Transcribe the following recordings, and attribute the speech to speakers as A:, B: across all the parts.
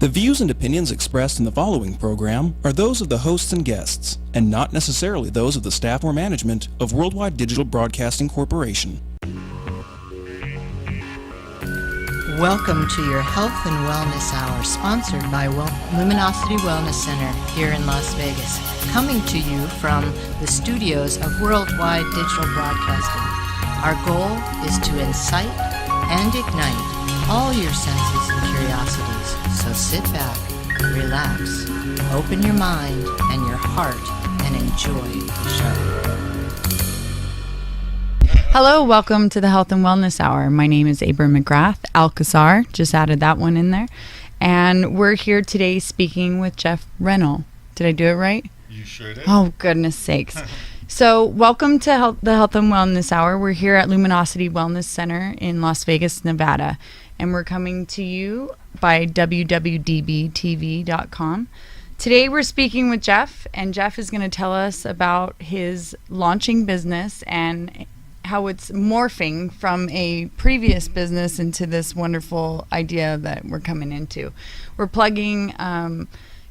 A: The views and opinions expressed in the following program are those of the hosts and guests, and not necessarily those of the staff or management of Worldwide Digital Broadcasting Corporation.
B: Welcome to your Health and Wellness Hour, sponsored by Luminosity Wellness Center here in Las Vegas, coming to you from the studios of Worldwide Digital Broadcasting. Our goal is to incite and ignite all your senses and curiosities. So sit back, relax, open your mind and your heart, and enjoy the show.
C: Hello, welcome to the Health and Wellness Hour. My name is Abra McGrath, Alcazar, just added that one in there. And we're here today speaking with Jeff Renel. Did I do it right?
D: You sure did.
C: Oh, goodness sakes. So welcome to the Health and Wellness Hour. We're here at Luminosity Wellness Center in Las Vegas, Nevada. And we're coming to you by www.dbtv.com. Today we're speaking with Jeff, and Jeff is going to tell us about his launching business and how it's morphing from a previous business into this wonderful idea that we're coming into. We're plugging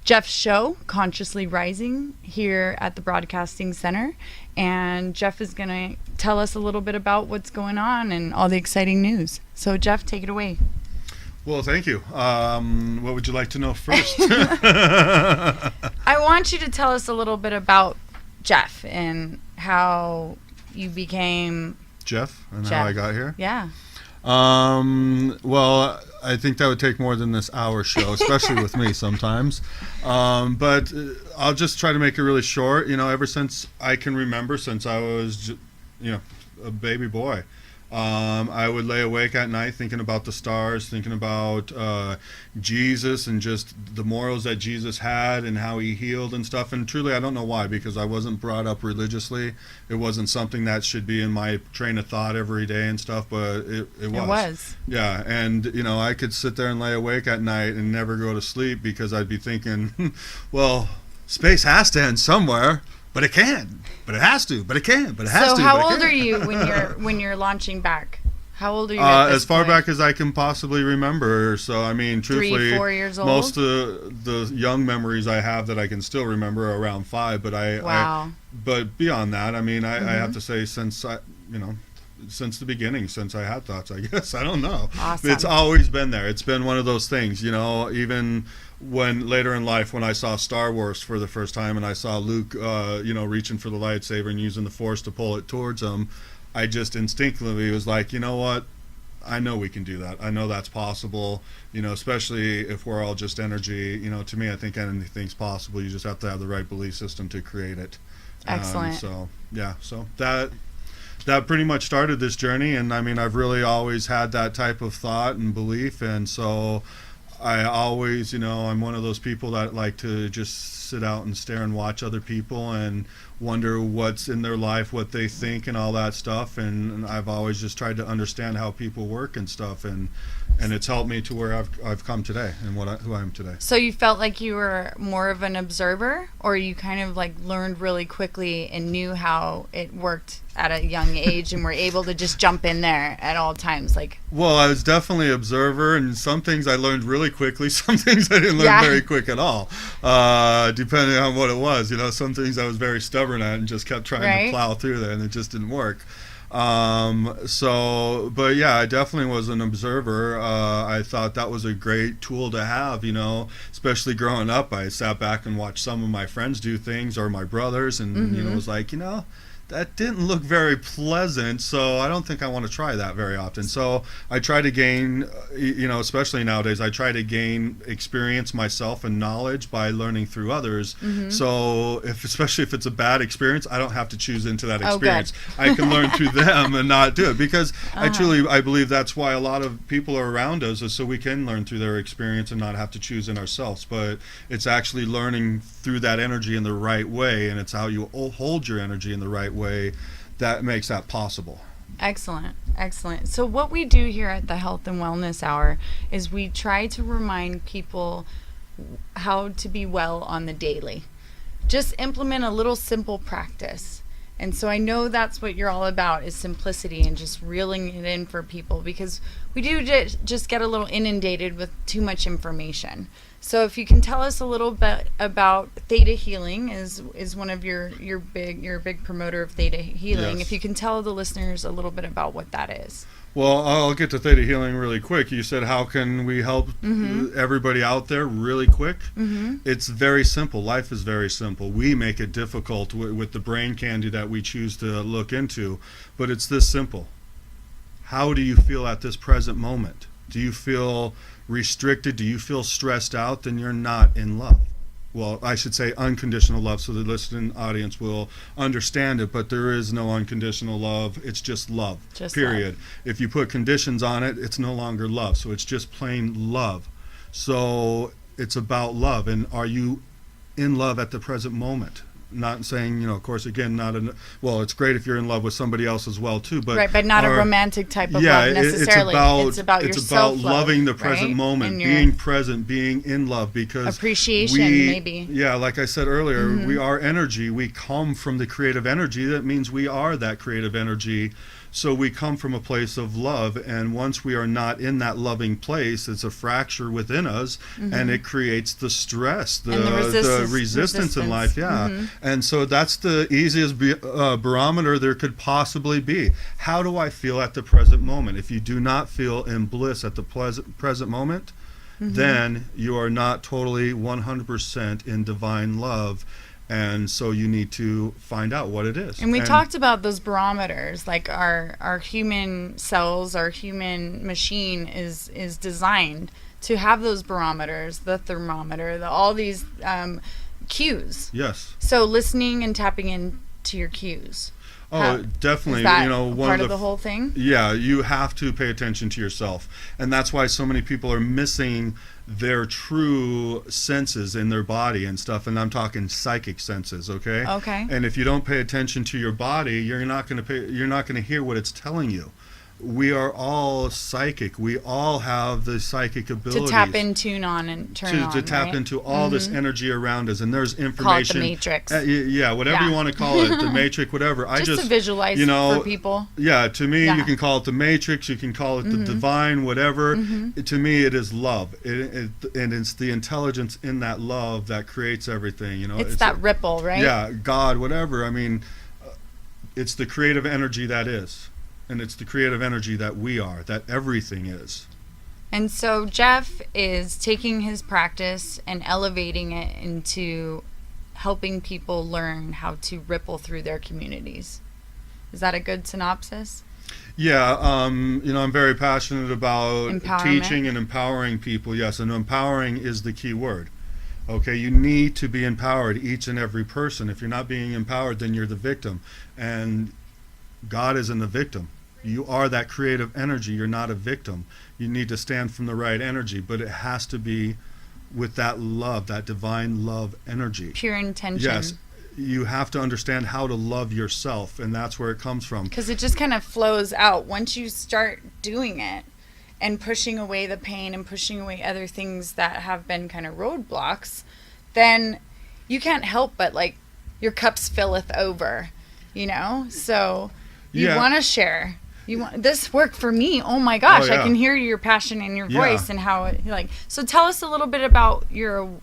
C: Jeff's show, Consciously Rising, here at the Broadcasting Center. And Jeff is going to tell us a little bit about what's going on and all the exciting news. So, Jeff, take it away.
D: Well, thank you. What would you like to know first?
C: I want you to tell us a little bit about Jeff and how you became
D: Jeff and
C: Jeff.
D: How I got here?
C: Yeah.
D: Well, I think that would take more than this hour show, especially with me sometimes. But I'll just try to make it really short. You know, ever since I can remember, since I was, a baby boy, I would lay awake at night thinking about the stars, thinking about Jesus and just the morals that Jesus had and how he healed and stuff. And truly, I don't know why, because I wasn't brought up religiously. It wasn't something that should be in my train of thought every day and stuff, but it was.
C: It was.
D: Yeah, and, I could sit there and lay awake at night and never go to sleep because I'd be thinking, well, space has to end somewhere. But it can. But it has to. But it can. But it has to.
C: So how old are you when you're launching back? How old are you at this
D: as far
C: point?
D: back as I can possibly remember. So, I mean, truthfully,
C: 3-4 years old?
D: Most of the young memories I have that I can still remember are around 5. But but beyond that, I mean, I have to say since the beginning, since I had thoughts, I guess. I don't know.
C: Awesome.
D: It's always been there. It's been one of those things, even when later in life, when I saw Star Wars for the first time and I saw Luke, reaching for the lightsaber and using the Force to pull it towards him, I just instinctively was like, you know what? I know we can do that. I know that's possible, especially if we're all just energy. To me, I think anything's possible. You just have to have the right belief system to create it.
C: Excellent.
D: So that pretty much started this journey. And I mean, I've really always had that type of thought and belief. And so I always, I'm one of those people that like to just sit out and stare and watch other people and wonder what's in their life, what they think and all that stuff. And I've always just tried to understand how people work and stuff. And it's helped me to where I've come today and who I am today.
C: So you felt like you were more of an observer, or you kind of like learned really quickly and knew how it worked at a young age and were able to just jump in there at all times?
D: Well, I was definitely an observer, and some things I learned really quickly, some things I didn't learn very quick at all, depending on what it was. Some things I was very stubborn at and just kept trying to plow through there, and it just didn't work. But yeah, I definitely was an observer. I thought that was a great tool to have, especially growing up. I sat back and watched some of my friends do things, or my brothers, and, it was like, that didn't look very pleasant, so I don't think I want to try that very often. So I try to gain, especially nowadays, I try to gain experience myself and knowledge by learning through others. So especially if it's a bad experience, I don't have to choose into that experience. I can learn through them and not do it, because I believe that's why a lot of people are around us, is so we can learn through their experience and not have to choose in ourselves. But it's actually learning through that energy in the right way, and it's how you hold your energy in the right way that makes that possible.
C: Excellent. So what we do here at the Health and Wellness Hour is we try to remind people how to be well on the daily. Just implement a little simple practice. And so I know that's what you're all about, is simplicity and just reeling it in for people, because we do just get a little inundated with too much information. So if you can tell us a little bit about Theta Healing, is one of you're a big promoter of Theta Healing.
D: Yes.
C: If you can tell the listeners a little bit about what that is.
D: Well, I'll get to Theta Healing really quick. You said, how can we help everybody out there really quick? It's very simple. Life is very simple. We make it difficult with the brain candy that we choose to look into, but it's this simple. How do you feel at this present moment? Do you feel restricted? Do you feel stressed out? Then you're not in love. Well, I should say unconditional love, so the listening audience will understand it, but there is no unconditional love. It's just love, period. Love. If you put conditions on it, it's no longer love. So it's just plain love. So it's about love. And are you in love at the present moment? Not saying, of course, again, well, it's great if you're in love with somebody else as well, too. But
C: right, but not a romantic type of love necessarily.
D: It's about
C: your
D: about
C: self-love,
D: loving the present
C: right?
D: moment, being present, being in love, because
C: appreciation, maybe.
D: Yeah, like I said earlier, we are energy. We come from the creative energy. That means we are that creative energy. So we come from a place of love, and once we are not in that loving place, it's a fracture within us, and it creates the stress, the resistance in life. Yeah, and so that's the easiest barometer there could possibly be. How do I feel at the present moment? If you do not feel in bliss at the present moment, then you are not totally 100% in divine love. And so you need to find out what it is.
C: And we talked about those barometers, like our human cells, our human machine is designed to have those barometers, the thermometer, all these cues.
D: Yes.
C: So listening and tapping into your cues.
D: Oh, definitely.
C: Is that
D: one
C: part of the whole thing?
D: Yeah, you have to pay attention to yourself. And that's why so many people are missing their true senses in their body and stuff. And I'm talking psychic senses, okay?
C: Okay.
D: And if you don't pay attention to your body, you're not going to hear what it's telling you. We are all psychic. We all have the psychic abilities.
C: To tap in, tune on, and turn on,
D: to tap
C: right?
D: into all this energy around us. And there's information.
C: Call it the Matrix.
D: Yeah, whatever you want to call it, the Matrix, whatever.
C: Just to visualize for people.
D: Yeah, to me, you can call it the Matrix, you can call it the divine, whatever. To me, it is love. And it's the intelligence in that love that creates everything.
C: It's that ripple, right?
D: Yeah, God, whatever. I mean, it's the creative energy that is. And it's the creative energy that we are, that everything is.
C: And so Jeff is taking his practice and elevating it into helping people learn how to ripple through their communities. Is that a good synopsis?
D: Yeah, I'm very passionate about
C: Empowerment.
D: Teaching and empowering people, yes, and empowering is the key word. Okay, you need to be empowered, each and every person. If you're not being empowered, then you're the victim. And God isn't the victim. You are that creative energy. You're not a victim. You need to stand from the right energy, but it has to be with that love, that divine love energy.
C: Pure intention.
D: Yes. You have to understand how to love yourself, and that's where it comes from.
C: Because it just kind of flows out. Once you start doing it and pushing away the pain and pushing away other things that have been kind of roadblocks, then you can't help but, your cups filleth over, So you want to share. This worked for me. Oh my gosh, I can hear your passion in your voice and how so tell us a little bit about you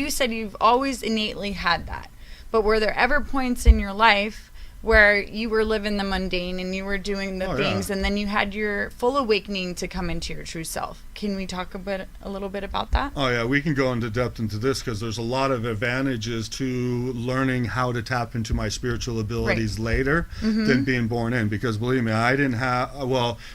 C: said you've always innately had that, but were there ever points in your life where you were living the mundane and you were doing the things and then you had your full awakening to come into your true self? Can we talk a little bit about that?
D: Oh yeah, we can go into depth into this because there's a lot of advantages to learning how to tap into my spiritual abilities later than being born in. Because believe me, I didn't have,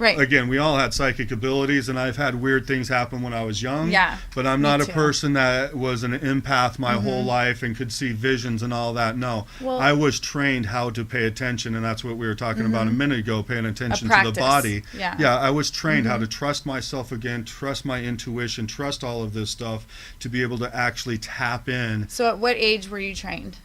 D: again, we all had psychic abilities, and I've had weird things happen when I was young.
C: Yeah,
D: but I'm not a person that was an empath my whole life and could see visions and all that. No, I was trained how to pay attention, and that's what we were talking about a minute ago, paying attention to the body. Yeah, I was trained how to trust myself again, trust my intuition, trust all of this stuff to be able to actually tap in.
C: So at what age were you trained?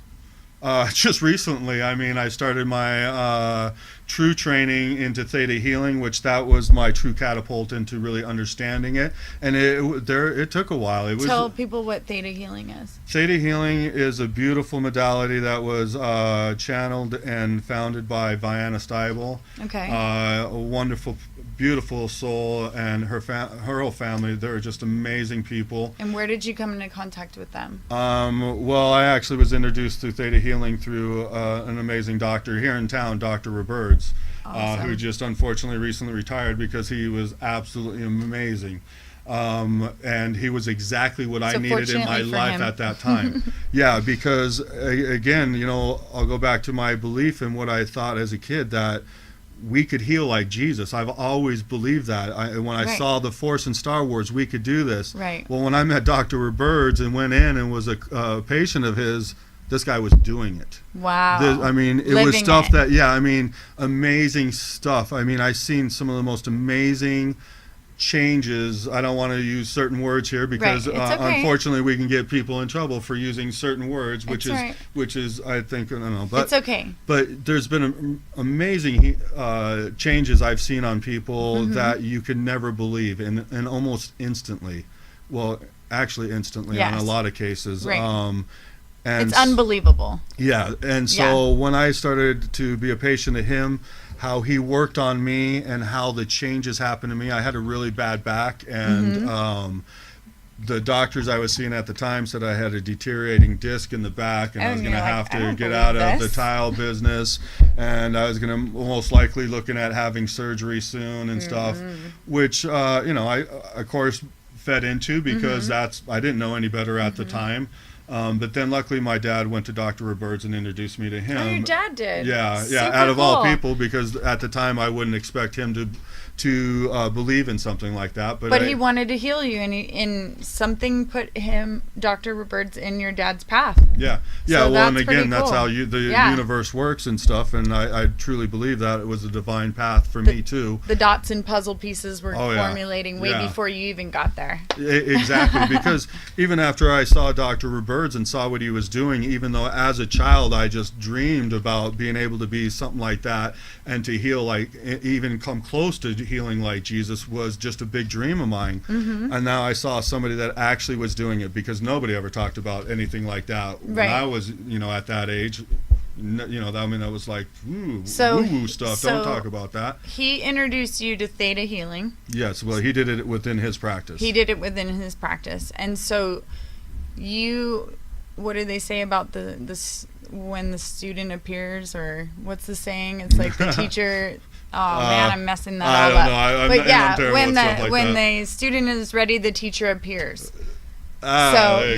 D: Just recently. I mean, I started my true training into Theta Healing, which that was my true catapult into really understanding it. And it took a while.
C: Tell people what Theta Healing is.
D: Theta Healing is a beautiful modality that was channeled and founded by Vianna Steibel.
C: Okay.
D: A wonderful beautiful soul, and her whole family. They're just amazing people.
C: And where did you come into contact with them?
D: Well, I actually was introduced to Theta Healing through an amazing doctor here in town, Dr. Roberts, who just unfortunately recently retired, because he was absolutely amazing. And he was exactly what I needed in my life at that time. Yeah, because again, you know, I'll go back to my belief in what I thought as a kid, that we could heal like Jesus. I've always believed that. When I saw the Force in Star Wars, we could do this.
C: Right.
D: Well, when I met Dr. Roberts and went in and was a patient of his, this guy was doing it.
C: Wow.
D: I mean, it was stuff that, I mean, amazing stuff. I mean, I've seen some of the most amazing changes. I don't want to use certain words here, because unfortunately we can get people in trouble for using certain words, which is I think, I don't know, but
C: it's okay.
D: But there's been amazing changes I've seen on people that you could never believe, and almost instantly. Well, actually instantly on a lot of cases. And
C: it's unbelievable.
D: Yeah, and so when I started to be a patient of him, how he worked on me and how the changes happened to me. I had a really bad back, and the doctors I was seeing at the time said I had a deteriorating disc in the back, and I was going to have to get out of the tile business, and I was going to most likely looking at having surgery soon and stuff, which you know, I of course fed into, because I didn't know any better at the time. But then luckily my dad went to Dr. Roberts and introduced me to him.
C: Oh, your dad did?
D: Yeah,
C: Super
D: out of
C: cool.
D: all people, because at the time I wouldn't expect him to believe in something like that. But
C: he wanted to heal you, and something put Dr. Roberts, in your dad's path.
D: Yeah,
C: So
D: well, and
C: that's pretty
D: again, that's
C: cool.
D: how the universe works and stuff, and I truly believe that it was a divine path for me too.
C: The dots and puzzle pieces were formulating way before you even got there.
D: Exactly, because even after I saw Dr. Roberts and saw what he was doing, even though as a child I just dreamed about being able to be something like that, and to heal, like even come close to healing like Jesus, was just a big dream of mine. And now I saw somebody that actually was doing it, because nobody ever talked about anything like that when I was, you know, at that age. You know, I mean, that was like woo-woo stuff. Don't talk about that.
C: He introduced you to Theta Healing.
D: Yes, well, he did it within his practice.
C: And so what do they say about this when the student appears, or what's the saying? It's like the teacher. Oh man, I'm messing that all up.
D: I don't know.
C: But yeah, when the student is ready, the teacher appears. So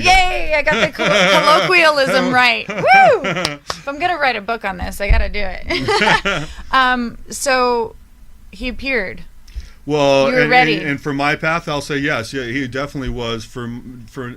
C: yay! I got the colloquialism right. Woo! If I'm gonna write a book on this, I gotta do it. So he appeared.
D: Well,
C: you were ready.
D: And for my path, I'll say yes. Yeah, he definitely was for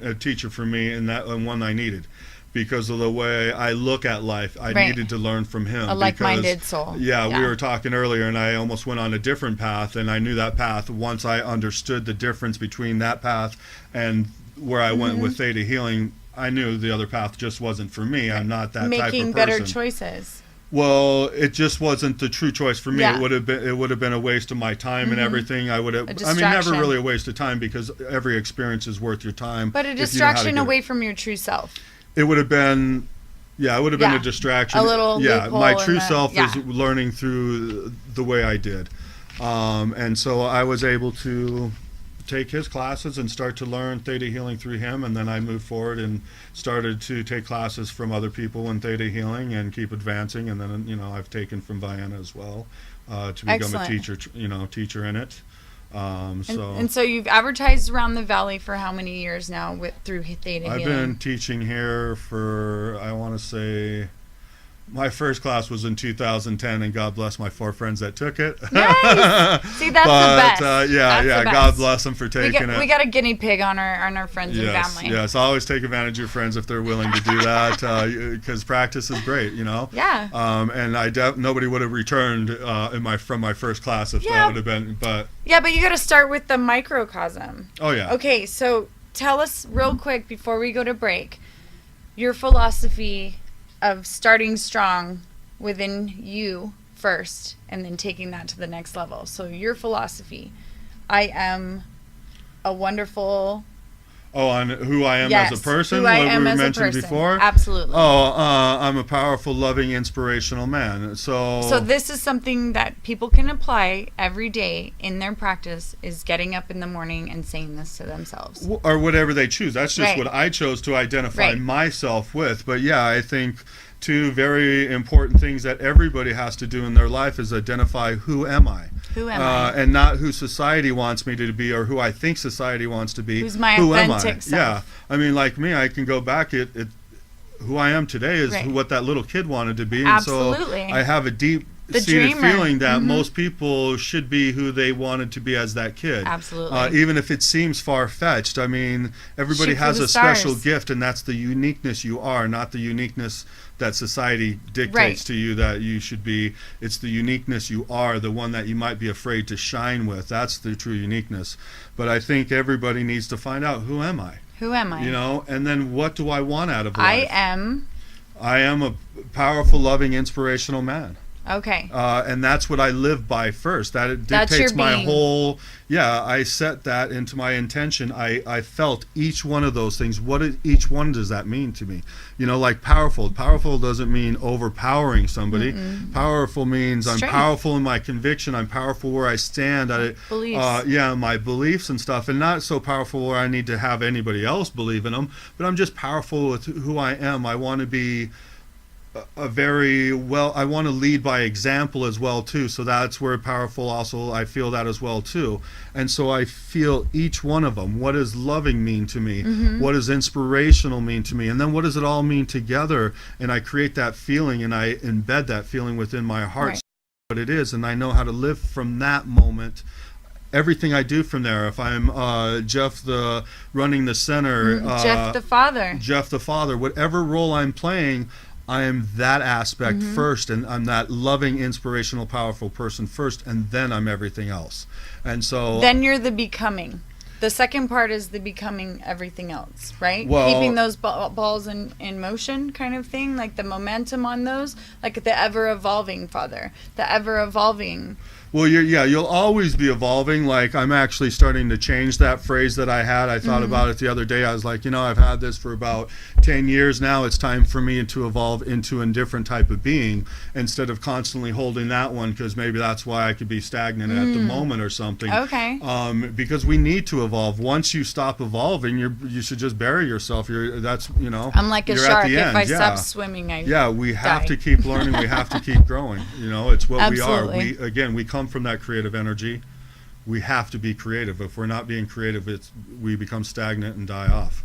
D: a teacher for me, and one I needed, because of the way I look at life. I needed to learn from him.
C: A like-minded soul.
D: Yeah, we were talking earlier, and I almost went on a different path, and I knew that path once I understood the difference between that path and where I went with Theta Healing. I knew the other path just wasn't for me. I'm not that type of person.
C: Making better choices.
D: Well, it just wasn't the true choice for me. Yeah. It would have been a waste of my time and everything. Never really a waste of time, because every experience is worth your time.
C: But a distraction away from your true self.
D: It would have been, a distraction.
C: A little loophole.
D: My true self is learning through the way I did. And so I was able to take his classes and start to learn Theta Healing through him, and then I moved forward and started to take classes from other people in Theta Healing and keep advancing, and then, you know, I've taken from Vienna as well to become a teacher in it. And so you've advertised around the valley for how many years now through Theta Healing? I've been teaching here for, I want to say, my first class was in 2010, and God bless my 4 friends that took it. Nice. See, that's the best. God bless them for taking it. We got a guinea pig on our friends and family. Yes, I always take advantage of your friends if they're willing to do that, because practice is great, you know. Yeah. And nobody would have returned from my first class if that would have been. But you got to start with the microcosm. Oh yeah. Okay, so tell us real quick before we go to break, your philosophy of starting strong within you first and then taking that to the next level. So your philosophy, I am a wonderful Oh, on who I am
C: Yes,
D: as a person,
C: who I
D: what
C: am
D: we
C: as a
D: mentioned
C: person.
D: before?
C: Absolutely.
D: Oh, I'm a powerful, loving, inspirational man.
C: So this is something that people can apply every day in their practice, is getting up in the morning and saying this to themselves.
D: Or whatever they choose. That's just
C: Right.
D: what I chose to identify
C: Right.
D: myself with. But yeah, I think two very important things that everybody has to do in their life is identify who am I?
C: Who am I?
D: And not who society wants me to be or who I think society wants to be.
C: Who's my
D: who am I?
C: authentic self?
D: Yeah. I mean, like me, I can go back. Who I am today is
C: Right.
D: what that little kid wanted to be. And
C: Absolutely.
D: so I have a deep
C: The
D: seated
C: dreamer.
D: feeling that
C: Mhm.
D: most people should be who they wanted to be as that kid.
C: Absolutely.
D: Even if it seems far-fetched. I mean, everybody
C: Shoot for
D: has
C: the
D: a special
C: stars.
D: gift, and that's the uniqueness you are, not the uniqueness that society dictates
C: Right.
D: to you that you should be. It's the uniqueness you are, the one that you might be afraid to shine with. That's the true uniqueness. But I think everybody needs to find out, who am I?
C: Who am I?
D: You know, and then what do I want out of
C: I
D: life? I am a powerful, loving, inspirational man.
C: Okay.
D: And that's what I live by first. That it
C: That's your
D: dictates my
C: being.
D: whole. Yeah, I set that into my intention. I felt each one of those things. Each one does that mean to me? You know, like powerful. Powerful doesn't mean overpowering somebody. Powerful means I'm
C: Strength.
D: powerful in my conviction. I'm powerful where I stand.
C: Beliefs.
D: My beliefs and stuff, and not so powerful where I need to have anybody else believe in them. But I'm just powerful with who I am. I want to be. I want to lead by example as well too, so that's where powerful also, I feel that as well too. And so I feel each one of them. What does loving mean to me? What does inspirational mean to me? And then what does it all mean together? And I create that feeling and I embed that feeling within my heart.
C: Right.
D: What it is, and I know how to live from that moment. Everything I do from there. If I'm Jeff running the center,
C: Jeff the father.
D: Jeff the father, whatever role I'm playing, I am that aspect first, and I'm that loving, inspirational, powerful person first, and then I'm everything else. And so
C: Then you're the becoming. The second part is the becoming everything else, right?
D: Well-
C: Keeping those balls in motion kind of thing, like the momentum on those, like the ever-evolving father, the ever-evolving.
D: Well, you'll always be evolving. Like, I'm actually starting to change that phrase that I had. I thought about it the other day. I was like, I've had this for about 10 years now. It's time for me to evolve into a different type of being instead of constantly holding that one, because maybe that's why I could be stagnant at the moment or something.
C: Okay.
D: Because we need to evolve. Once you stop evolving, you should just bury yourself. I'm
C: like a
D: you're
C: shark.
D: At the end.
C: If I stop swimming,
D: we have
C: die.
D: to keep learning. We have to keep growing. It's what
C: Absolutely.
D: we are. We come from that creative energy. We have to be creative. If we're not being creative, we become stagnant and die off.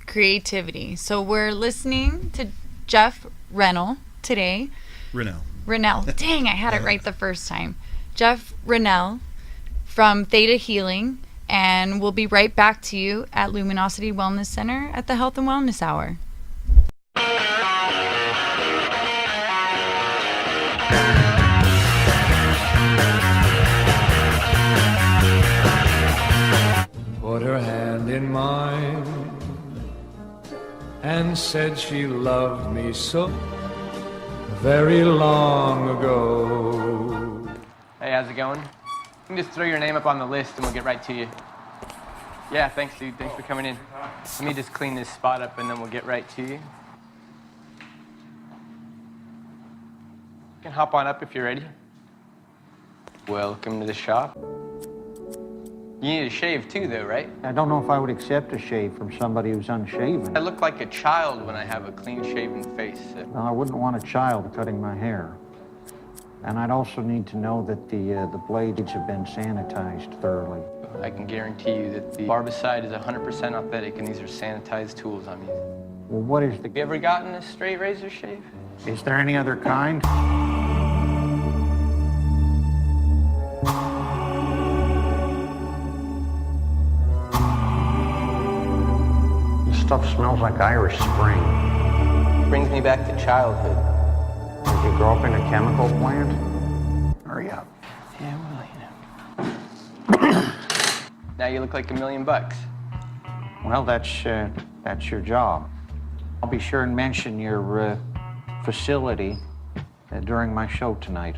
C: Creativity. So we're listening to Jeff Renel today. Renel. Dang, I had it right the first time. Jeff Renel from ThetaHealing, and we'll be right back to you at Luminosity Wellness Center at the Health and Wellness Hour.
E: Put her hand in mine and said she loved me so very long ago.
F: Hey, how's it going? You can just throw your name up on the list and we'll get right to you. Yeah, thanks, dude. Thanks for coming in. Let me just clean this spot up and then we'll get right to you. You can hop on up if you're ready. Welcome to the shop. You need a shave too, though, right?
G: I don't know if I would accept a shave from somebody who's unshaven.
F: I look like a child when I have a clean-shaven face.
G: Well, I wouldn't want a child cutting my hair. And I'd also need to know that the blades have been sanitized thoroughly.
F: I can guarantee you that the barbicide is 100% authentic, and these are sanitized tools I'm using.
G: Well, what is
F: Have you ever gotten a straight razor shave?
G: Is there any other kind? This stuff smells like Irish Spring.
F: Brings me back to childhood.
G: Did you grow up in a chemical plant? Hurry up.
F: Yeah, well, Now you look like $1 million.
G: Well, that's your job. I'll be sure and mention your facility during my show tonight.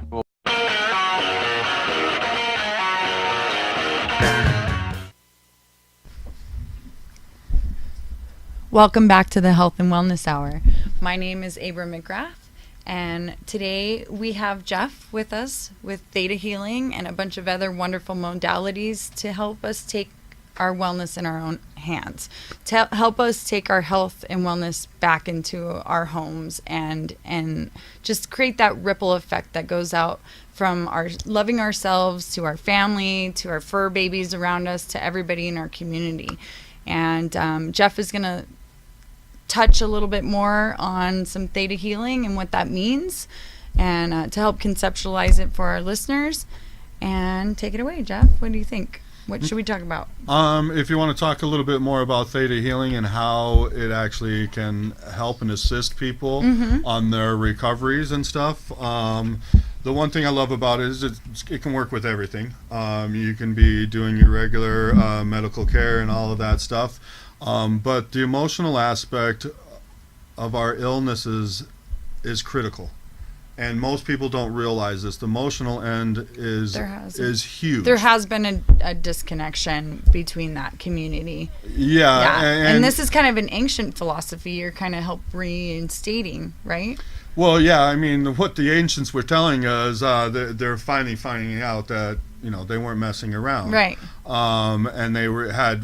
C: Welcome back to the Health and Wellness Hour. My name is Abra McGrath, and today we have Jeff with us with ThetaHealing and a bunch of other wonderful modalities to help us take our wellness in our own hands, to help us take our health and wellness back into our homes and just create that ripple effect that goes out from our loving ourselves to our family, to our fur babies around us, to everybody in our community. And Jeff is going to touch a little bit more on some theta healing and what that means, and to help conceptualize it for our listeners. And take it away, Jeff. What do you think? What should we talk about?
D: If you want to talk a little bit more about theta healing and how it actually can help and assist people on their recoveries and stuff, the one thing I love about it is it can work with everything. You can be doing your regular medical care and all of that stuff, but the emotional aspect of our illnesses is critical. And most people don't realize this. The emotional end is huge.
C: There has been a disconnection between that community.
D: Yeah.
C: And this is kind of an ancient philosophy you're kind of help reinstating, right?
D: Well, yeah. I mean, what the ancients were telling us, they're finally finding out that, they weren't messing around.
C: Right.
D: And they had...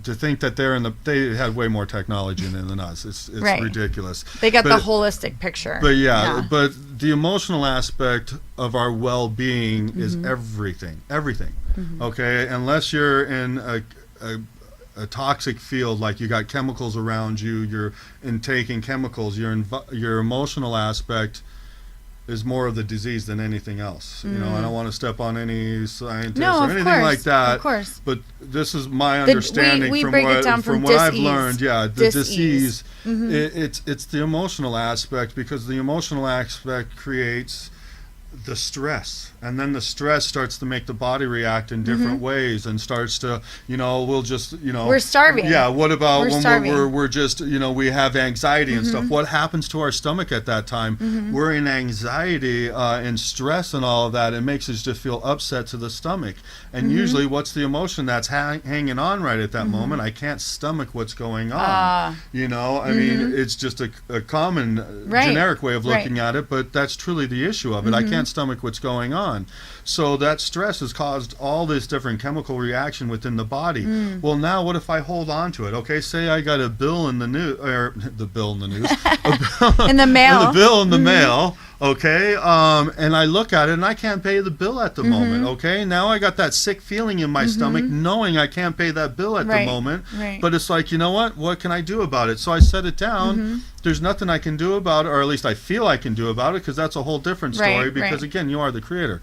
D: To think that they had way more technology than us. It's
C: right.
D: Ridiculous.
C: They got the holistic picture.
D: But but the emotional aspect of our well-being is everything. Okay, unless you're in a toxic field, like you got chemicals around you, you're intaking chemicals. Your emotional aspect is more of the disease than anything else. I don't want to step on any scientists or anything like that.
C: Of course.
D: But this is my understanding from what I've learned. Yeah, the disease. It's the emotional aspect, because the emotional aspect creates the stress, and then the stress starts to make the body react in different ways, and starts to, we'll just,
C: we're starving.
D: Yeah. What about when
C: we're
D: just, we have anxiety and stuff? What happens to our stomach at that time? We're in anxiety and stress and all of that. It makes us just feel upset to the stomach. And usually, what's the emotion that's hanging on right at that moment? I can't stomach what's going on. I mean, it's just a common generic way of looking at it, but that's truly the issue of it. I can't stomach what's going on. So that stress has caused all this different chemical reaction within the body. Well, now what if I hold on to it? Okay, say I got a bill in the news, or the bill in the news,
C: in the mail,
D: the bill in the mail. Okay, and I look at it and I can't pay the bill at the moment. Okay, now I got that sick feeling in my stomach, knowing I can't pay that bill at the moment. But it's like, what can I do about it? So I set it down. There's nothing I can do about it, or at least I feel I can do about it, because that's a whole different story. Because again, you are the creator.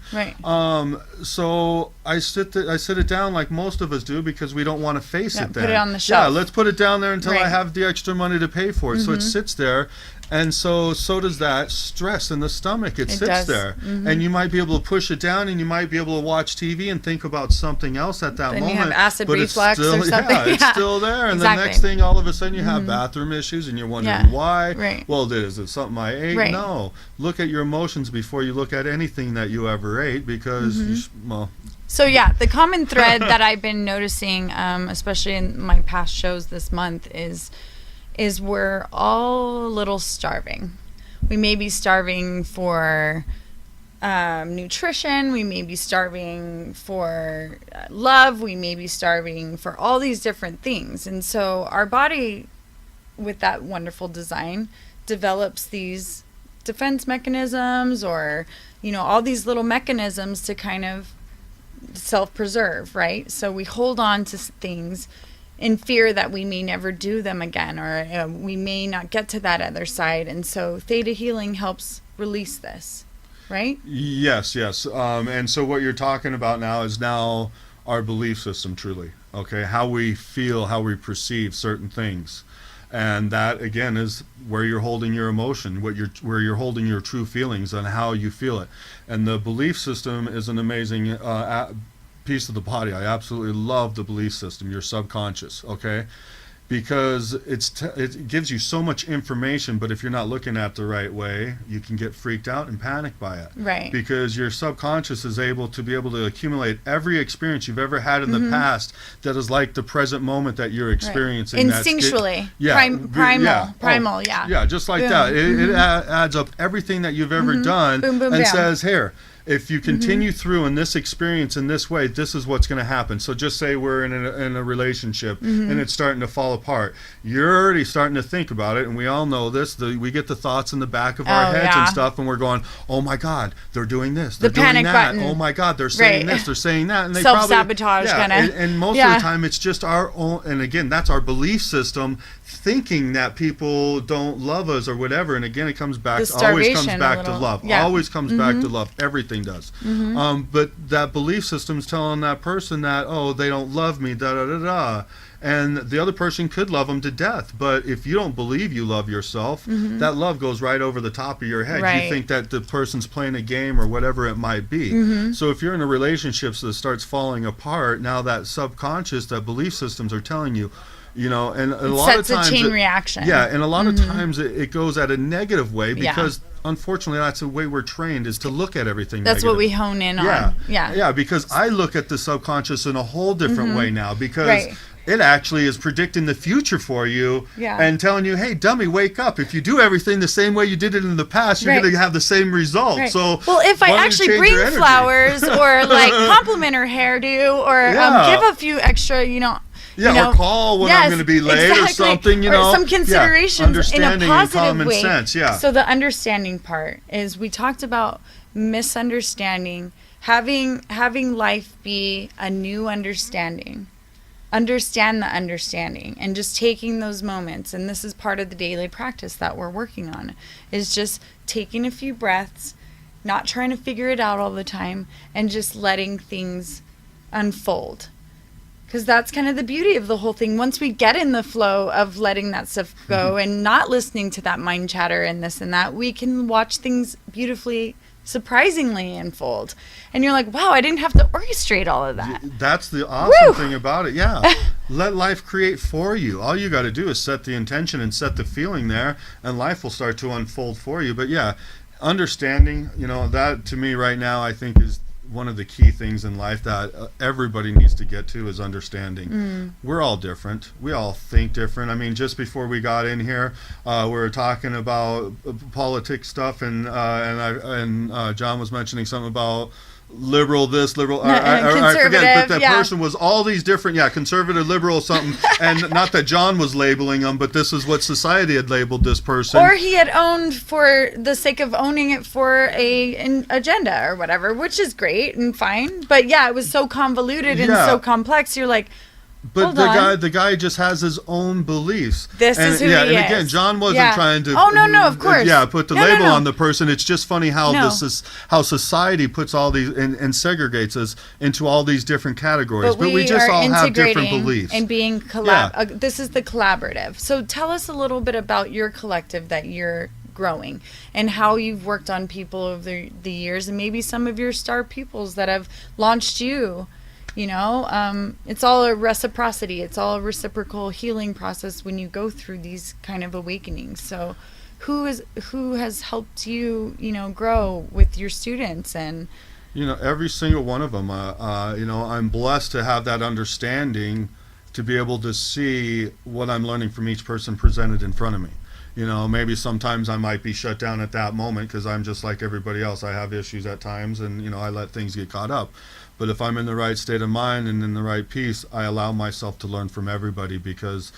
D: So I sit it down like most of us do, because we don't want to face it. Then
C: put it on the shelf.
D: Yeah, let's put it down there until I have the extra money to pay for it. So it sits there. And so does that stress in the stomach. It sits there. And you might be able to push it down, and you might be able to watch TV and think about something else at that moment.
C: Then you have acid
D: but
C: reflux
D: it's still,
C: or something.
D: Yeah, it's still there. And the next thing, all of a sudden, you have bathroom issues, and you're wondering why. Well, is it something I ate? No. Look at your emotions before you look at anything that you ever ate, because,
C: So yeah, the common thread that I've been noticing, especially in my past shows this month, is we're all a little starving. We may be starving for nutrition. We may be starving for love. We may be starving for all these different things. And so our body, with that wonderful design, develops these defense mechanisms, or, all these little mechanisms to kind of self-preserve, right? So we hold on to things in fear that we may never do them again, or we may not get to that other side. And so theta healing helps release this, right?
D: Yes. And so what you're talking about now is our belief system, truly. Okay, how we feel, how we perceive certain things. And that, again, is where you're holding your emotion, where you're holding your true feelings and how you feel it. And the belief system is an amazing piece of the body. I absolutely love the belief system, your subconscious, okay? because it gives you so much information, but if you're not looking at the right way, you can get freaked out and panic by it.
C: Right.
D: Because your subconscious is able to accumulate every experience you've ever had in the past that is like the present moment that you're experiencing.
C: Right. Instinctually. Primal, yeah.
D: Yeah, just like that. It adds up everything that you've ever done and says, here, if you continue through in this experience in this way, this is what's going to happen. So just say we're in a relationship and it's starting to fall apart. You're already starting to think about it, and we all know this. We get the thoughts in the back of our heads and stuff, and we're going, oh my God, they're doing this. They're doing
C: panic
D: that.
C: button.
D: Oh my God, they're saying this. They're saying that. And they
C: self-sabotage kind of.
D: And most of the time, it's just our own, and again, that's our belief system, thinking that people don't love us or whatever. And again, it comes back to love. Always comes back to love. Everything does. But that belief system's telling that person that, oh, they don't love me, da-da-da-da. And the other person could love them to death. But if you don't believe you love yourself, that love goes right over the top of your head.
C: Right.
D: You think that the person's playing a game or whatever it might be. So if you're in a relationship that starts falling apart, now that subconscious, that belief systems are telling you, and a lot of times
C: sets a chain reaction.
D: Yeah, and a lot of times it goes at a negative way because unfortunately that's the way we're trained, is to look at everything
C: That's
D: negative.
C: what we hone in on.
D: Yeah, because I look at the subconscious in a whole different way now, because it actually is predicting the future for you and telling you, hey, dummy, wake up. If you do everything the same way you did it in the past, you're going to have the same result. So,
C: well, if I actually bring flowers or like compliment her hairdo or give a few extra,
D: or call when I'm going to be late or something,
C: or some considerations in a positive
D: common
C: way.
D: Sense,
C: So the understanding part is, we talked about misunderstanding, having life be a new understanding. Understand the understanding, and just taking those moments, and this is part of the daily practice that we're working on, is just taking a few breaths, not trying to figure it out all the time, and just letting things unfold. Because that's kind of the beauty of the whole thing. Once we get in the flow of letting that stuff go and not listening to that mind chatter and this and that, we can watch things beautifully, surprisingly unfold. And you're like, wow, I didn't have to orchestrate all of that.
D: That's the awesome thing about it. Yeah. Let life create for you. All you got to do is set the intention and set the feeling there, and life will start to unfold for you. But yeah, understanding, that to me right now, I think is one of the key things in life that everybody needs to get to, is understanding. We're all different. We all think different. I mean, just before we got in here, we were talking about politics stuff, and John was mentioning something about liberal this, liberal, I forget, but that person was all these different, conservative, liberal, something, and not that John was labeling them, but this is what society had labeled this person.
C: Or he had owned for the sake of owning it for an agenda or whatever, which is great and fine. But yeah, it was so convoluted and so complex. You're like,
D: but the guy just has his own beliefs.
C: This is who he is.
D: And again, John wasn't trying to.
C: Oh no, of course.
D: Put the label on the person. It's just funny how this is how society puts all these and segregates us into all these different categories. But we just all have different beliefs.
C: And being this is the collaborative. So tell us a little bit about your collective that you're growing, and how you've worked on people over the years, and maybe some of your star pupils that have launched you. It's all a reciprocity. It's all a reciprocal healing process when you go through these kind of awakenings. So who has helped you, grow with your students? And
D: every single one of them. I'm blessed to have that understanding, to be able to see what I'm learning from each person presented in front of me. Maybe sometimes I might be shut down at that moment because I'm just like everybody else. I have issues at times, and I let things get caught up. But if I'm in the right state of mind and in the right peace, I allow myself to learn from everybody, because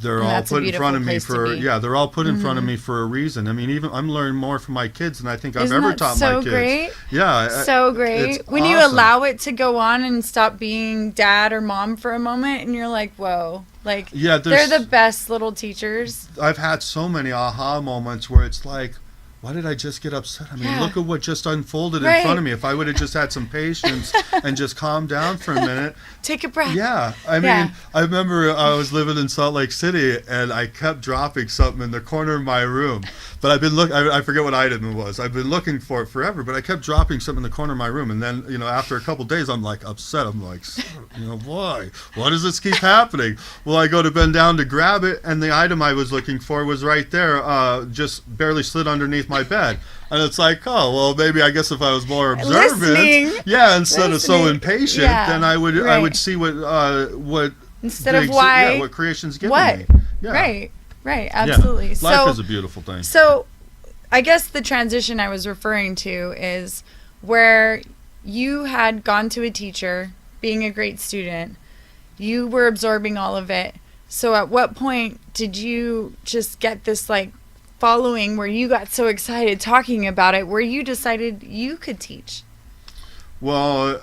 D: they're all put in front of me they're all put in front of me for a reason. I mean, even I'm learning more from my kids than I think I've ever taught my kids.
C: Great?
D: Yeah,
C: so great. When you allow it to go on and stop being dad or mom for a moment, and you're like, whoa, like they're the best little teachers.
D: I've had so many aha moments where it's like, why did I just get upset? I mean, look at what just unfolded in front of me. If I would have just had some patience and just calmed down for a minute.
C: Take a breath.
D: Yeah. I mean, I remember I was living in Salt Lake City, and I kept dropping something in the corner of my room. But I've been I forget what item it was. I've been looking for it forever, but I kept dropping something in the corner of my room. And then, after a couple days, I'm like upset. I'm like, why? Why does this keep happening? Well, I go to bend down to grab it, and the item I was looking for was right there, just barely slid underneath my bed. And it's like, oh, well, maybe I guess if I was more observant, instead of so impatient, then I would see what
C: instead of why
D: what creation's giving me. Yeah.
C: Right, absolutely.
D: Yeah. Life is a beautiful thing.
C: So, I guess the transition I was referring to is where you had gone to a teacher, being a great student, you were absorbing all of it. So, at what point did you just get this following where you got so excited talking about it, where you decided you could teach?
D: Well,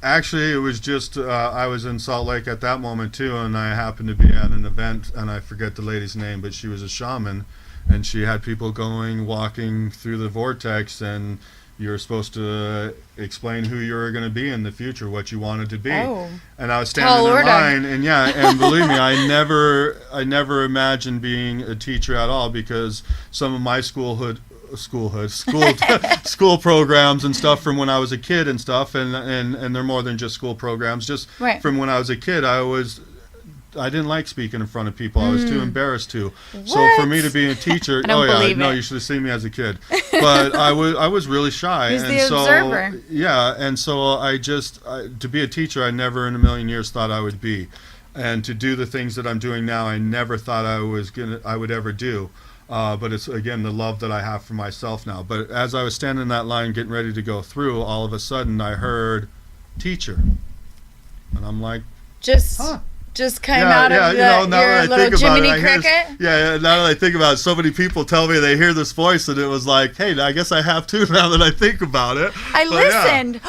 D: actually, it was just I was in Salt Lake at that moment too, and I happened to be at an event, and I forget the lady's name, but she was a shaman, and she had people walking through the vortex, and you were supposed to explain who you were going to be in the future, what you wanted to be. Oh. And I was standing in line, and believe me, I never imagined being a teacher at all, because some of my school programs and stuff from when I was a kid and stuff, and they're more than just school programs. Just from when I was a kid, I didn't like speaking in front of people. I was too embarrassed to. What? So for me to be a teacher, you should have seen me as a kid. But I was really shy.
C: He's the observer.
D: Yeah, and so to be a teacher, I never in a million years thought I would be, and to do the things that I'm doing now, I never thought I would ever do. But it's, again, the love that I have for myself now. But as I was standing in that line getting ready to go through, all of a sudden I heard teacher. And I'm like,
C: just came out of your little Jiminy Cricket?
D: Now that I think about it, so many people tell me they hear this voice, and it was like, hey, I guess I have too now that I think about it.
C: I listened.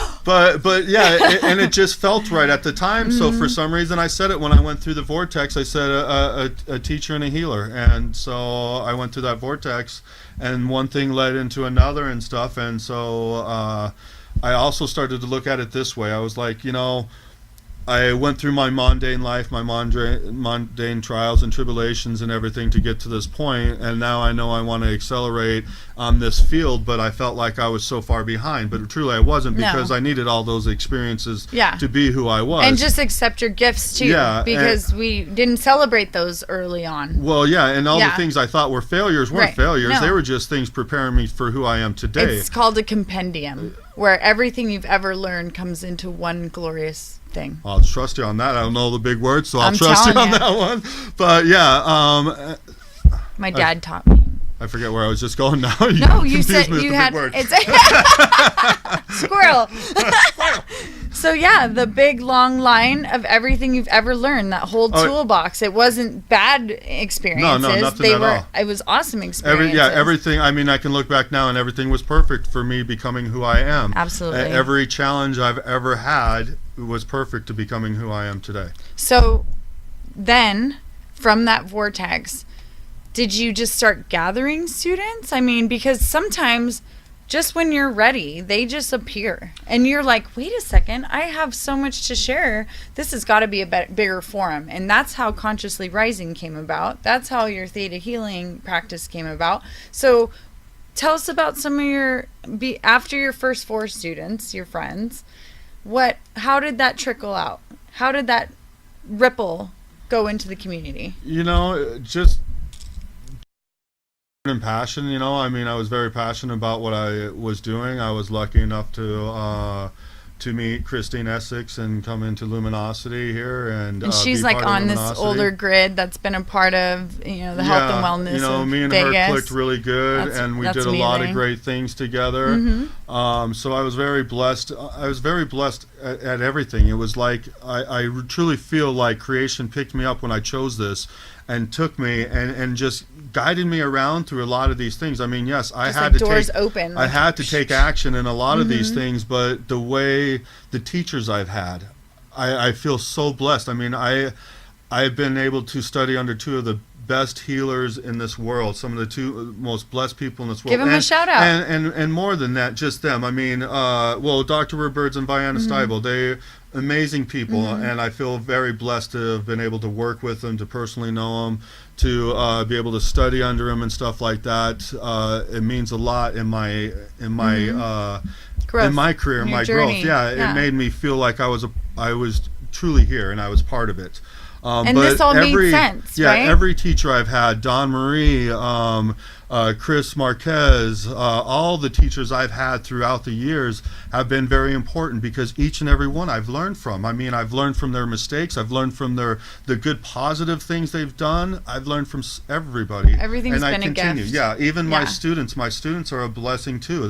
D: Yeah. And it just felt right at the time. So for some reason I said it when I went through the vortex. I said a teacher and a healer. And so I went through that vortex, and one thing led into another and stuff. And so I also started to look at it this way. I was like, I went through my mundane life, my mundane trials and tribulations and everything to get to this point, and now I know I want to accelerate on this field, but I felt like I was so far behind. But truly I wasn't, because I needed all those experiences to be who I was.
C: And just accept your gifts too, because we didn't celebrate those early on.
D: Well, and all the things I thought were failures weren't failures. No. They were just things preparing me for who I am today.
C: It's called a compendium, where everything you've ever learned comes into one glorious thing.
D: I'll trust you on that. I don't know the big words, so I'll trust you on that one. But
C: my dad taught me.
D: I forget where I was just going now.
C: You said you had squirrel. So the big long line of everything you've ever learned, that whole toolbox. It wasn't bad experiences.
D: No, nothing at all.
C: It was awesome experiences.
D: Everything. I mean, I can look back now, and everything was perfect for me becoming who I am.
C: Absolutely.
D: Every challenge I've ever had was perfect to becoming who I am today.
C: So then, from that vortex, did you just start gathering students? I mean, because sometimes just when you're ready, they just appear. And you're like, wait a second, I have so much to share. This has got to be a bigger forum. And that's how Consciously Rising came about. That's how your Theta Healing practice came about. So tell us about some of after your first 4 students, your friends, how did that trickle out? How did that ripple go into the community?
D: Just and passion. I mean, I was very passionate about what I was doing. I was lucky enough to meet Christine Essex and come into Luminosity here, and
C: she's on this older grid that's been a part of the health and wellness of
D: me and
C: Vegas.
D: her clicked really good, and we did a lot of great things together. So I was very blessed. I was very blessed at everything. It was like I truly feel like creation picked me up when I chose this, and took me and just guided me around through a lot of these things. I mean, yes, I had to take action in a lot of these things, but the way the teachers I've had, I feel so blessed. I mean, I've been able to study under 2 of the best healers in this world, some of the two most blessed people in this world.
C: Give them a shout out.
D: And more than that, just them. I mean, Dr. Roberts and Vianna Steibel, they're amazing people, and I feel very blessed to have been able to work with them, to personally know them, to be able to study under them and stuff like that. It means a lot in my
C: Growth.
D: in my career, in my
C: journey.
D: growth. Yeah, it made me feel like I was truly here and I was part of it.
C: And
D: but
C: this all made sense, right?
D: Every teacher I've had, Don Marie, Chris Marquez, all the teachers I've had throughout the years have been very important, because each and every one I've learned from. I mean, I've learned from their mistakes. I've learned from the good positive things they've done. I've learned from everybody.
C: Everything's
D: and
C: been
D: I continue.
C: a gift.
D: Yeah, even my students. My students are a blessing too.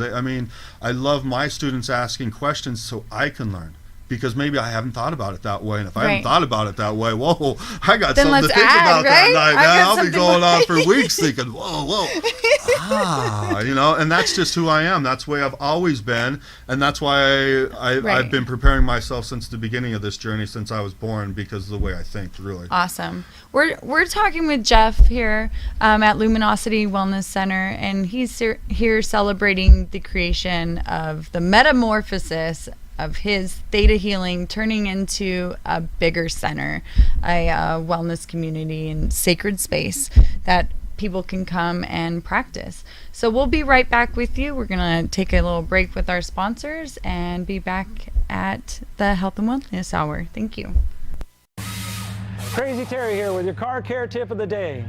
D: I love my students asking questions so I can learn. Because maybe I haven't thought about it that way, and if I haven't thought about it that way, whoa, I got
C: then
D: something to think about that night. I'll be going on for weeks thinking, whoa, and that's just who I am. That's the way I've always been, and that's why I've been preparing myself since the beginning of this journey, since I was born, because of the way I think, really.
C: Awesome. We're talking with Jeff here at Luminosity Wellness Center, and he's here celebrating the creation of the metamorphosis of his ThetaHealing turning into a bigger center, a wellness community and sacred space that people can come and practice. So we'll be right back with you. We're going to take a little break with our sponsors and be back at the Health and Wellness Hour. Thank you.
H: Crazy Terry here with your car care tip of the day.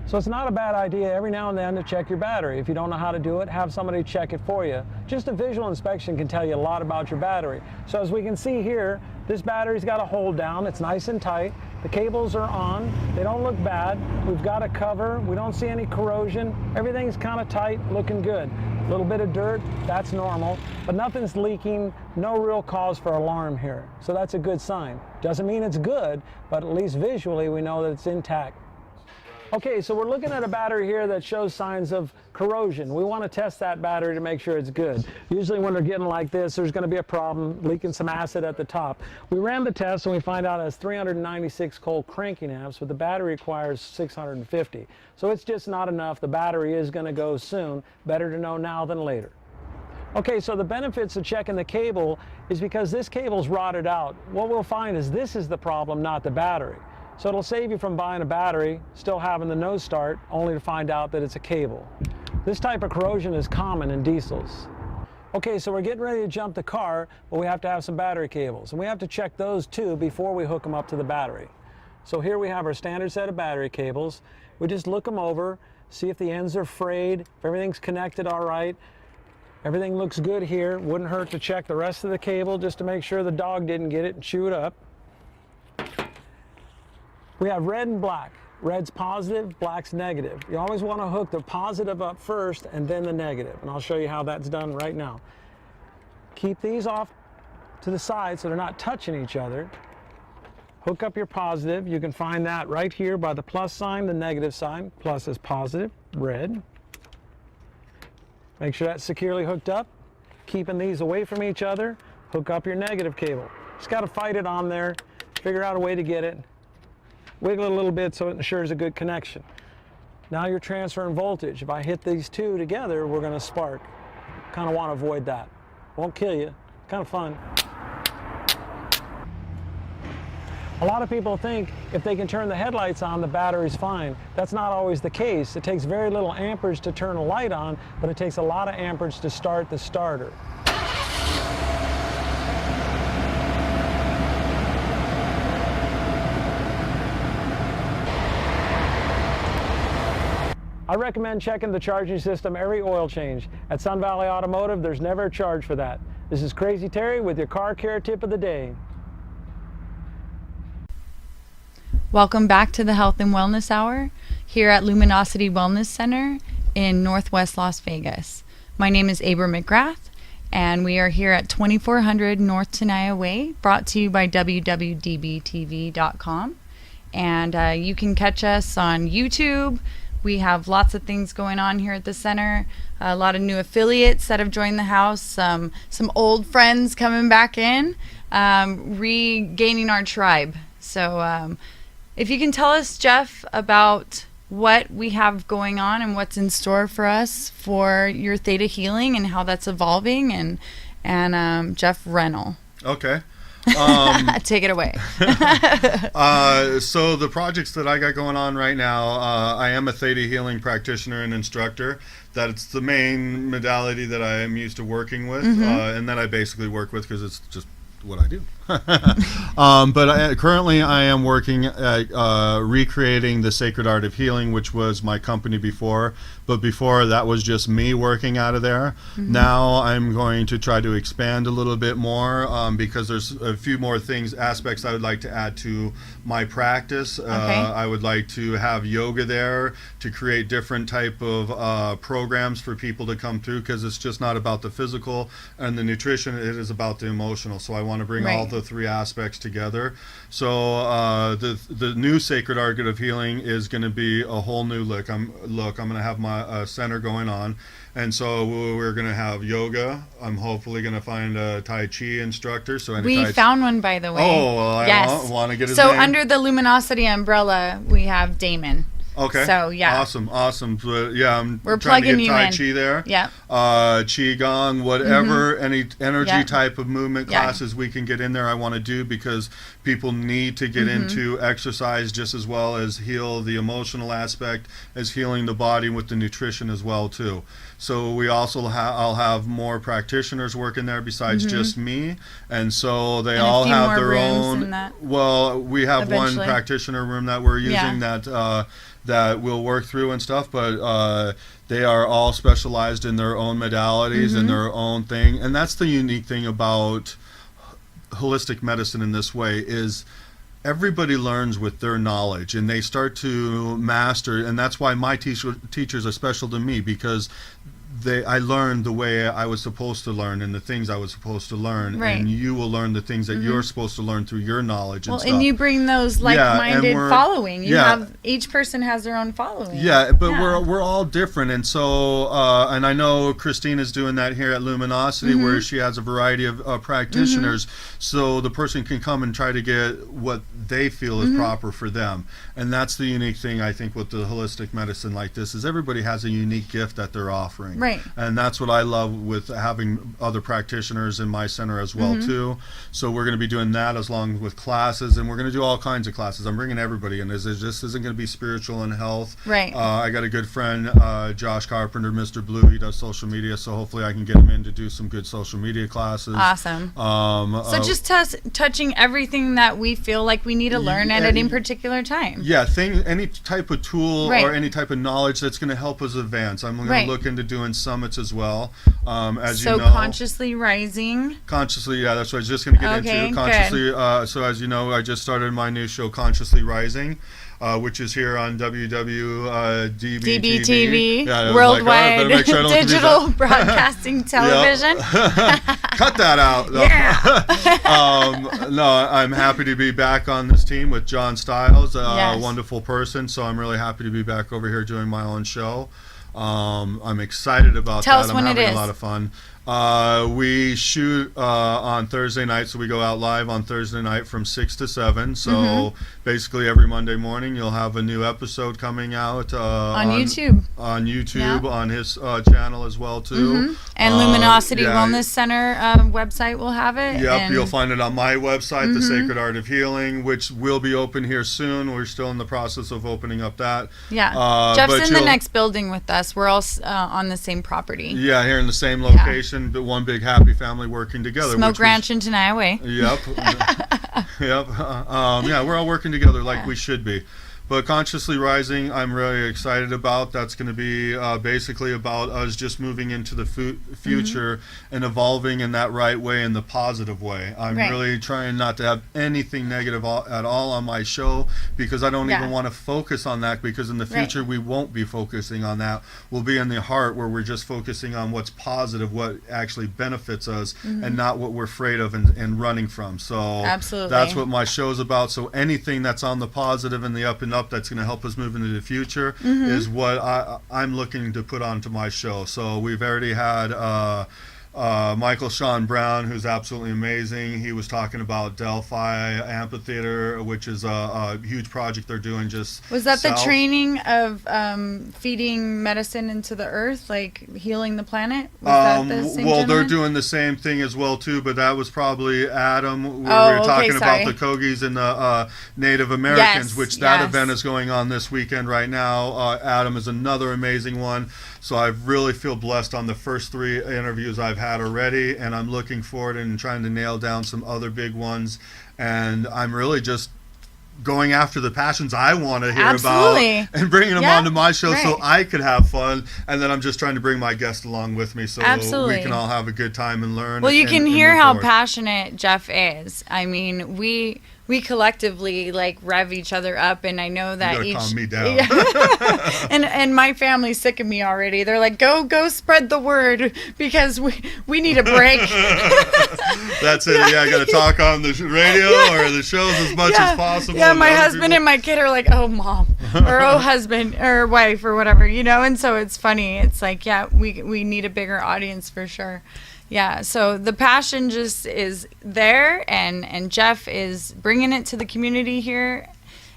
H: So it's not a bad idea every now and then to check your battery. If you don't know how to do it, have somebody check it for you. Just a visual inspection can tell you a lot about your battery. So as we can see here, this battery's got a hold down. It's nice and tight. The cables are on. They don't look bad. We've got a cover. We don't see any corrosion. Everything's kind of tight, looking good. A little bit of dirt, that's normal, but nothing's leaking. No real cause for alarm here. So that's a good sign. Doesn't mean it's good, but at least visually we know that it's intact. Okay, so we're looking at a battery here that shows signs of corrosion. We want to test that battery to make sure it's good. Usually when they're getting like this, there's going to be a problem, leaking some acid at the top. We ran the test and we find out it has 396 cold cranking amps, but the battery requires 650. So it's just not enough. The battery is going to go soon. Better to know now than later. Okay, so the benefits of checking the cable is because this cable's rotted out. What we'll find is this is the problem, not the battery. So it'll save you from buying a battery, still having the no start, only to find out that it's a cable. This type of corrosion is common in diesels. Okay, so we're getting ready to jump the car, but we have to have some battery cables. And we have to check those too before we hook them up to the battery. So here we have our standard set of battery cables. We just look them over, see if the ends are frayed, if everything's connected all right. Everything looks good here. Wouldn't hurt to check the rest of the cable just to make sure the dog didn't get it and chew it up. We have red and black. Red's positive, black's negative. You always want to hook the positive up first and then the negative. And I'll show you how that's done right now. Keep these off to the side so they're not touching each other. Hook up your positive. You can find that right here by the plus sign, the negative sign. Plus is positive, red. Make sure that's securely hooked up. Keeping these away from each other. Hook up your negative cable. Just got to fight it on there. Figure out a way to get it. Wiggle it a little bit so it ensures a good connection. Now you're transferring voltage. If I hit these two together, we're going to spark. Kind of want to avoid that. Won't kill you. Kind of fun. A lot of people think if they can turn the headlights on, the battery's fine. That's not always the case. It takes very little amperage to turn a light on, but it takes a lot of amperage to start the starter. I recommend checking the charging system every oil change. At Sun Valley Automotive, there's never a charge for that. This is Crazy Terry with your car care tip of the day.
C: Welcome back to the Health and Wellness Hour here at Luminosity Wellness Center in Northwest Las Vegas. My name is Abra McGrath, and we are here at 2400 North Tenaya Way, brought to you by www.dbtv.com. And you can catch us on YouTube. We have lots of things going on here at the center. A lot of new affiliates that have joined the house. Some old friends coming back in, regaining our tribe. So if you can tell us, Jeff, about what we have going on and what's in store for us for your Theta Healing and how that's evolving, and Jeff Renel.
D: Okay.
C: Take it away.
D: So the projects that I got going on right now, I am a Theta Healing practitioner and instructor. That's the main modality that I am used to working with, and that I basically work with because it's just what I do. But currently I am working at recreating the Sacred Art of Healing, which was my company before. But before that was just me working out of there. Now I'm going to try to expand a little bit more because there's a few more aspects I would like to add to my practice. I would like to have yoga there to create different type of programs for people to come through, because it's just not about the physical and the nutrition, it is about the emotional. So I want to bring all the three aspects together. So the new Sacred Art of Healing is going to be a whole new look. I'm going to have my center going on, and so we're going to have yoga. I'm hopefully going to find a Tai Chi instructor. So
C: we found one, by the way.
D: Oh, well,
C: yes.
D: I want to get his
C: name.
D: So
C: under the Luminosity umbrella, we have Damon.
D: Okay.
C: So yeah.
D: Awesome. But yeah,
C: we're
D: trying
C: plugging
D: to get Tai
C: in.
D: Chi there.
C: Yeah.
D: Qi Gong, whatever, any energy type of movement classes we can get in there, I want to do, because people need to get into exercise just as well as heal the emotional aspect, as healing the body with the nutrition as well too. So we also I'll have more practitioners working there besides just me, and so they all have their own. Well, we have one practitioner room that we're using that we'll work through and stuff, but they are all specialized in their own modalities and their own thing. And that's the unique thing about holistic medicine in this way, is everybody learns with their knowledge, and they start to master. And that's why my teachers are special to me, because I learned the way I was supposed to learn and the things I was supposed to learn, and you will learn the things that you're supposed to learn through your knowledge and stuff.
C: And you bring those like-minded following. You have, each person has their own following.
D: Yeah, but we're all different, and so and I know Christine is doing that here at Luminosity, where she has a variety of practitioners, so the person can come and try to get what they feel is proper for them. And that's the unique thing, I think, with the holistic medicine like this, is everybody has a unique gift that they're offering.
C: Right.
D: And that's what I love with having other practitioners in my center as well too. So we're going to be doing that along with classes, and we're going to do all kinds of classes. I'm bringing everybody in. This isn't going to be spiritual and health.
C: Right.
D: I got a good friend, Josh Carpenter, Mr. Blue. He does social media, so hopefully I can get him in to do some good social media classes.
C: Awesome. So just touching everything that we feel like we need to learn at any particular time.
D: Yeah, any type of tool or any type of knowledge that's going to help us advance. I'm going to look into doing summits as well, as you know.
C: So Consciously Rising.
D: Consciously, yeah, that's what I was just going to get into. Consciously, so as you know, I just started my new show, Consciously Rising, which is here on WWDB-TV.
C: Worldwide Digital Broadcasting Television.
D: Cut that out. No. No, I'm happy to be back on this team with John Stiles, a wonderful person, so I'm really happy to be back over here doing my own show. I'm excited about that. I'm having a lot of fun. We shoot on Thursday night, so we go out live on Thursday night from 6 to 7. So basically every Monday morning you'll have a new episode coming out on YouTube. On YouTube, on his channel as well too.
C: And Luminosity Wellness Center website will have it.
D: Yep, you'll find it on my website, The Sacred Art of Healing, which will be open here soon. We're still in the process of opening up that.
C: Yeah, Jeff's in the next building with us. We're all on the same property.
D: Yeah, here in the same location. But one big happy family working together.
C: Smoke Ranch in Tenaya.
D: Yep. Yeah, we're all working together like we should be. But Consciously Rising, I'm really excited about. That's going to be basically about us just moving into the future and evolving in that right way, in the positive way. I'm really trying not to have anything negative at all on my show, because I don't even want to focus on that, because in the future we won't be focusing on that. We'll be in the heart, where we're just focusing on what's positive, what actually benefits us, and not what we're afraid of and running from. So that's what my show's about. So anything that's on the positive and the up and up, that's going to help us move into the future is what I'm looking to put onto my show. So we've already had Michael Sean Brown, who's absolutely amazing. He was talking about Delphi Amphitheater, which is a huge project they're doing just
C: Was that
D: south.
C: the training of feeding medicine into the earth, like healing the planet? Was that the same
D: Well, they're
C: gentleman?
D: doing the same thing as well too, but that was probably Adam. We
C: Oh,
D: were
C: okay,
D: talking
C: sorry.
D: about the Kogies and the Native Americans,
C: Yes,
D: which that
C: yes.
D: event is going on this weekend right now. Adam is another amazing one. So I really feel blessed on the first 3 interviews I've had already, and I'm looking forward and trying to nail down some other big ones. And I'm really just going after the passions I want to hear
C: Absolutely.
D: about and bringing them
C: Yeah,
D: onto my show so
C: right.
D: I could have fun. And then I'm just trying to bring my guests along with me so
C: Absolutely.
D: we can all have a good time and learn.
C: Well, you
D: and-
C: can
D: and
C: hear
D: move
C: how
D: forward.
C: passionate Jeff is. I mean, we collectively like rev each other up, and I know that
D: gotta
C: each
D: calm me down.
C: Yeah. and my family's sick of me already. They're like, go spread the word because we need a break.
D: That's it. Yeah, I got to talk on the radio or the shows as much as possible.
C: Yeah,
D: and
C: my
D: other
C: husband
D: people-
C: and my kid are like, oh, mom, or oh, husband, or wife, or whatever, and so it's funny. It's like, yeah, we need a bigger audience for sure. Yeah, so the passion just is there, and Jeff is bringing it to the community here,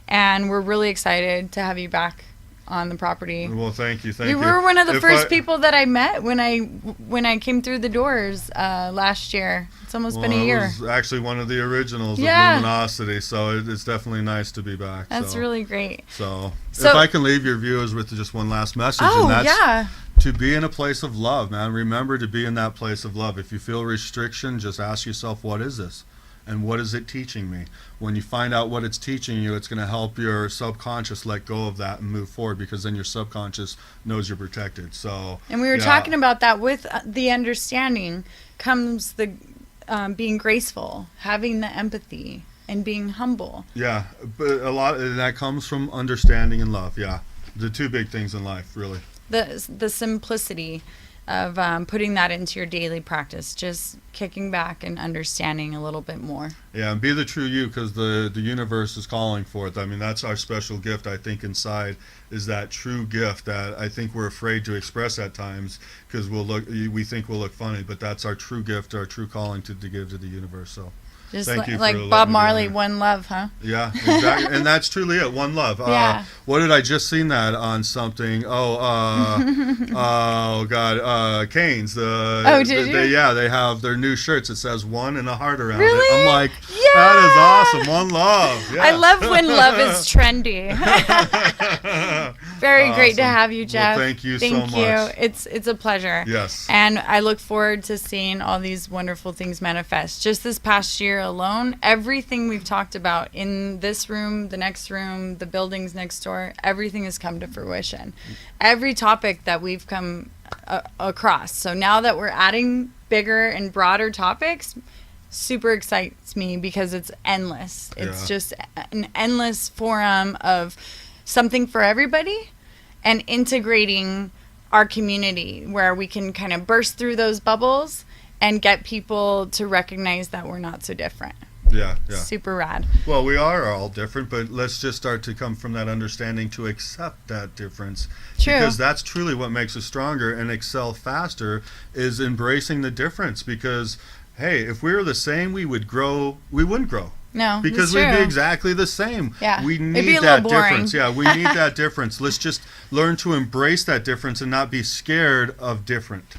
C: and we're really excited to have you back on the property.
D: Well, thank you.
C: You were one of the first people that I met when I came through the doors last year. It's almost been a year.
D: It was actually one of the originals
C: Yeah.
D: of Luminosity, so it's definitely nice to be back.
C: That's
D: so.
C: really great.
D: So,
C: So-
D: if I can leave your viewers with just one last message,
C: Oh,
D: and that's
C: yeah.
D: to be in a place of love, man. Remember to be in that place of love. If you feel restriction, just ask yourself, what is this? And what is it teaching me? When you find out what it's teaching you, it's going to help your subconscious let go of that and move forward, because then your subconscious knows you're protected. So,
C: And we were
D: yeah.
C: talking about that with the understanding comes the being graceful, having the empathy, and being humble.
D: Yeah, but a lot of that comes from understanding and love. Yeah, the 2 big things in life, really.
C: The simplicity of putting that into your daily practice, just kicking back and understanding a little bit more.
D: Yeah, and be the true you, because the universe is calling for it. I mean, that's our special gift, I think, inside, is that true gift that I think we're afraid to express at times because we think we'll look funny, but that's our true gift, our true calling to give to the universe. So
C: Just
D: thank you for
C: like
D: letting
C: Bob
D: me be on
C: Marley,
D: here.
C: one love, huh?
D: Yeah, exactly. And that's truly it, one love.
C: Yeah.
D: What did I just seen that on something? Oh God, Canes.
C: Oh, did you?
D: They have their new shirts. It says one and a heart around it.
C: Really?
D: I'm like, that is awesome. One love. Yeah.
C: I love when love is trendy. Very great to
D: Awesome.
C: have you, Jeff.
D: Well, thank you so
C: Thank
D: much.
C: you. It's a pleasure.
D: Yes.
C: And I look forward to seeing all these wonderful things manifest. Just this past year alone, everything we've talked about in this room, the next room, the buildings next door, everything has come to fruition. Every topic that we've come across. So now that we're adding bigger and broader topics, super excites me because it's endless. It's
D: Yeah.
C: just an endless forum of something for everybody and integrating our community where we can kind of burst through those bubbles and get people to recognize that we're not so different.
D: Yeah.
C: Super rad.
D: Well, we are all different, but let's just start to come from that understanding to accept that difference.
C: True.
D: Because that's truly what makes us stronger and excel faster, is embracing the difference. Because, hey, if we were the same, we wouldn't grow.
C: No,
D: Because
C: it's
D: we'd be
C: true.
D: exactly the same.
C: Yeah.
D: We
C: It'd be
D: need
C: a
D: that
C: little boring.
D: difference. Yeah, we need that difference. Let's just learn to embrace that difference and not be scared of different.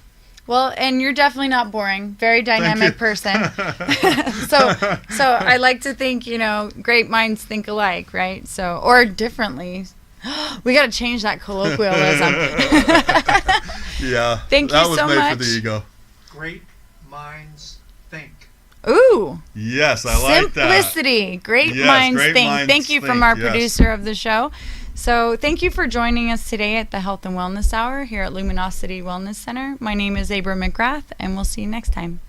C: Well, and you're definitely not boring. Very dynamic
D: you.
C: person. so I like to think, great minds think alike, right? So, or differently. We got to change that colloquialism.
D: Yeah.
C: Thank you
D: that was
C: so
D: made
C: much.
D: for the ego.
I: Great minds think.
C: Ooh.
D: Yes, I like that.
C: Simplicity. Great
D: Yes,
C: minds
D: great
C: think.
D: minds
C: Thank you from
D: think,
C: our
D: yes.
C: producer of the show. So thank you for joining us today at the Health and Wellness Hour here at Luminosity Wellness Center. My name is Abra McGrath, and we'll see you next time.